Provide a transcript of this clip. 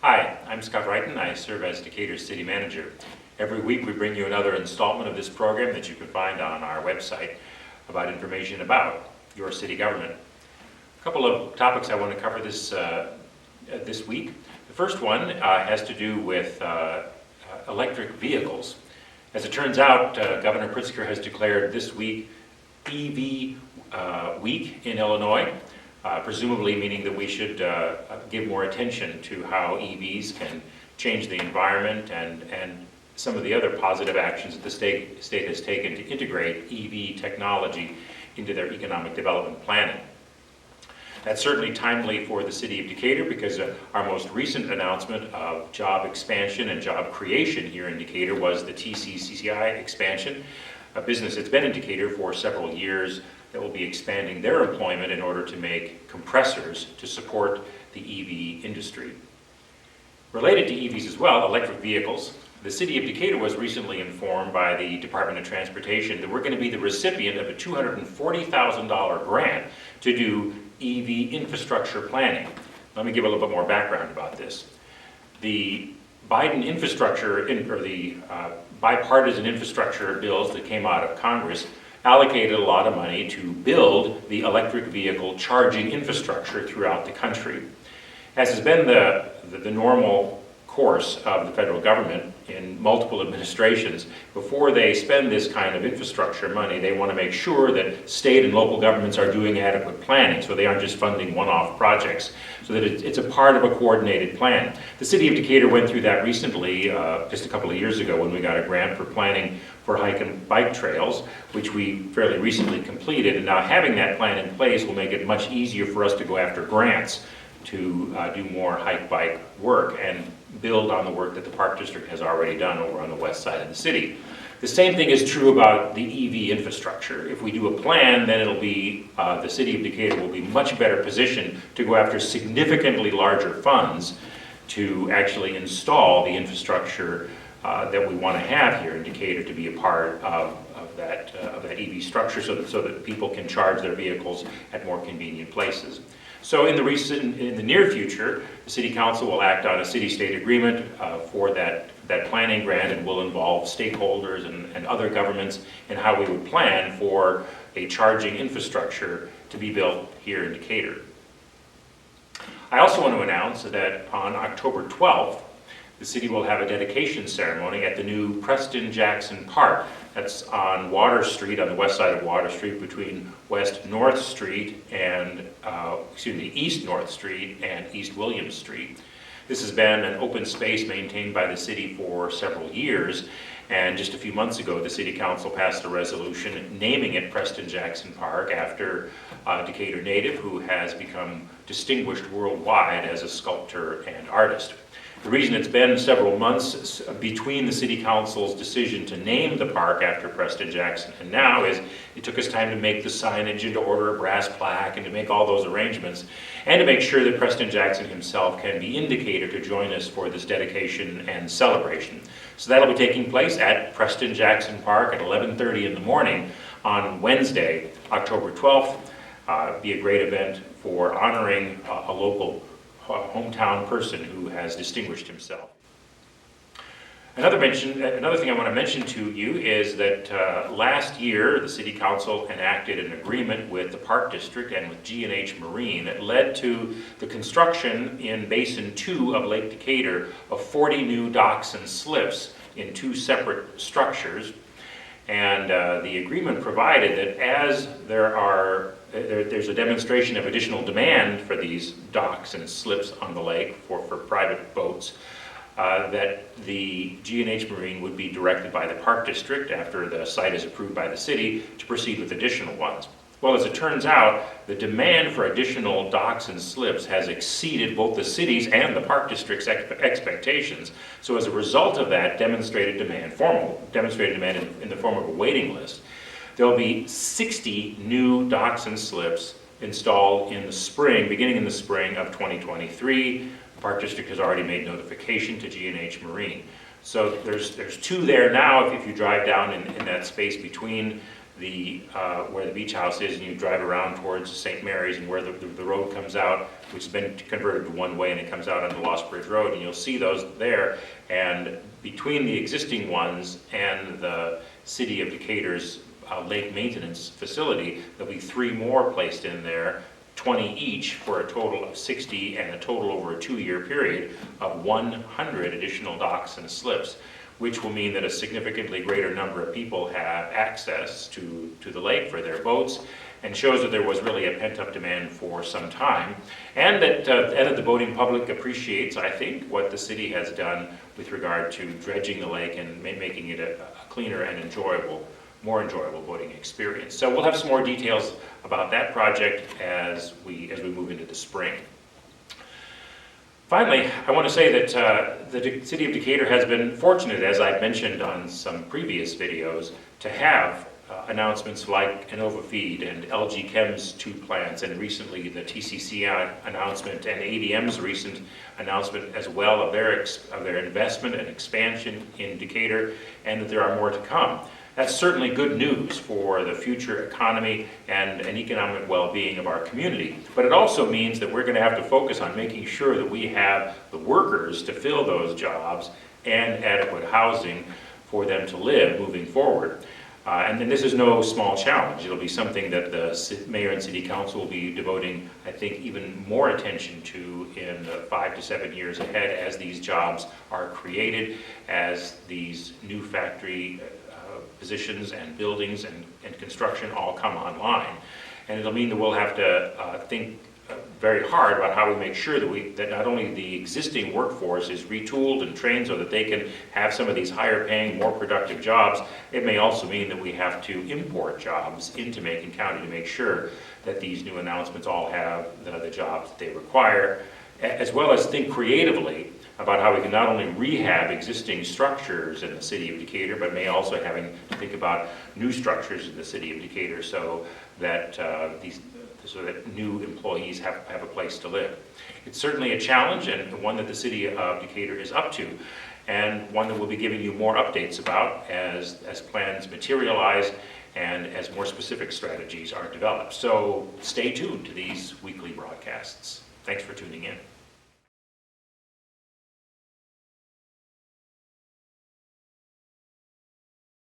Hi, I'm Scott Wrighton. I serve as Decatur's City Manager. Every week we bring you another installment of this program that you can find on our website about information about your city government. A couple of topics I want to cover this week. The first one has to do with electric vehicles. As it turns out, Governor Pritzker has declared this week EV week in Illinois, presumably meaning that we should give more attention to how EVs can change the environment and some of the other positive actions that the state has taken to integrate EV technology into their economic development planning. That's certainly timely for the city of Decatur because our most recent announcement of job expansion and job creation here in Decatur was the TCCCI expansion, a business that's been in Decatur for several years that will be expanding their employment in order to make compressors to support the EV industry. Related to EVs as well, electric vehicles. The city of Decatur was recently informed by the Department of Transportation that we're going to be the recipient of a $240,000 grant to do EV infrastructure planning. Let me give a little bit more background about this. The Biden infrastructure, or the bipartisan infrastructure bills that came out of Congress allocated a lot of money to build the electric vehicle charging infrastructure throughout the country. As has been the normal course of the federal government in multiple administrations, before they spend this kind of infrastructure money, they want to make sure that state and local governments are doing adequate planning, so they aren't just funding one-off projects, so that it's a part of a coordinated plan. The city of Decatur went through that recently, just a couple of years ago, when we got a grant for planning for hike and bike trails, which we fairly recently completed, and now having that plan in place will make it much easier for us to go after grants to do more hike-bike work and build on the work that the Park District has already done over on the west side of the city. The same thing is true about the EV infrastructure. If we do a plan, then it'll be, the city of Decatur will be much better positioned to go after significantly larger funds to actually install the infrastructure that we want to have here in Decatur to be a part of that EV structure so that people can charge their vehicles at more convenient places. So in the near future, the City Council will act on a city-state agreement for that planning grant, and will involve stakeholders and other governments in how we would plan for a charging infrastructure to be built here in Decatur. I also want to announce that on October 12th, the city will have a dedication ceremony at the new Preston Jackson Park. That's on Water Street, on the west side of Water Street, between West North Street and, East North Street and East William Street. This has been an open space maintained by the city for several years, and just a few months ago, the City Council passed a resolution naming it Preston Jackson Park after a Decatur native who has become distinguished worldwide as a sculptor and artist. The reason it's been several months between the City Council's decision to name the park after Preston Jackson and now is it took us time to make the signage and to order a brass plaque and to make all those arrangements and to make sure that Preston Jackson himself can be in Decatur to join us for this dedication and celebration. So that'll be taking place at Preston Jackson Park at 11:30 in the morning on Wednesday, October 12th. Be a great event for honoring a local hometown person who has distinguished himself. Another thing I want to mention to you is that last year the City Council enacted an agreement with the Park District and with G&H Marine that led to the construction in Basin 2 of Lake Decatur of 40 new docks and slips in 2 separate structures. And the agreement provided that as there's a demonstration of additional demand for these docks and slips on the lake for private boats, that the G&H Marine would be directed by the Park District, after the site is approved by the city, to proceed with additional ones. Well, as it turns out, the demand for additional docks and slips has exceeded both the city's and the Park District's expectations. So as a result of that demonstrated demand in the form of a waiting list, there will be 60 new docks and slips installed in the spring, beginning in the spring of 2023. The Park District has already made notification to G&H Marine. So there's 2 there now if you drive down in that space between where the beach house is, and you drive around towards St. Mary's and where the road comes out, which has been converted to one way, and it comes out onto Lost Bridge Road, and you'll see those there. And between the existing ones and the City of Decatur's lake maintenance facility, there'll be 3 more placed in there, 20 each, for a total of 60, and a total over a 2-year period of 100 additional docks and slips, which will mean that a significantly greater number of people have access to the lake for their boats, and shows that there was really a pent-up demand for some time, and that the boating public appreciates, I think, what the city has done with regard to dredging the lake and making it a cleaner and more enjoyable boating experience. So we'll have some more details about that project as we move into the spring. Finally, I want to say that the City of Decatur has been fortunate, as I've mentioned on some previous videos, to have announcements like InnovaFeed and LG Chem's 2 plants, and recently the TCC announcement and ADM's recent announcement as well of their investment and expansion in Decatur, and that there are more to come. That's certainly good news for the future economy and economic well-being of our community. But it also means that we're going to have to focus on making sure that we have the workers to fill those jobs and adequate housing for them to live moving forward. And then this is no small challenge. It'll be something that the mayor and city council will be devoting, I think, even more attention to in the 5 to 7 years ahead, as these jobs are created, as these new factory positions and buildings and construction all come online. And it'll mean that we'll have to think very hard about how we make sure that not only the existing workforce is retooled and trained so that they can have some of these higher paying, more productive jobs. It may also mean that we have to import jobs into Macon County to make sure that these new announcements all have the jobs that they require, as well as think creatively about how we can not only rehab existing structures in the City of Decatur, but may also having to think about new structures in the City of Decatur so that new employees have a place to live. It's certainly a challenge, and one that the City of Decatur is up to, and one that we'll be giving you more updates about as plans materialize and as more specific strategies are developed. So stay tuned to these weekly broadcasts. Thanks for tuning in.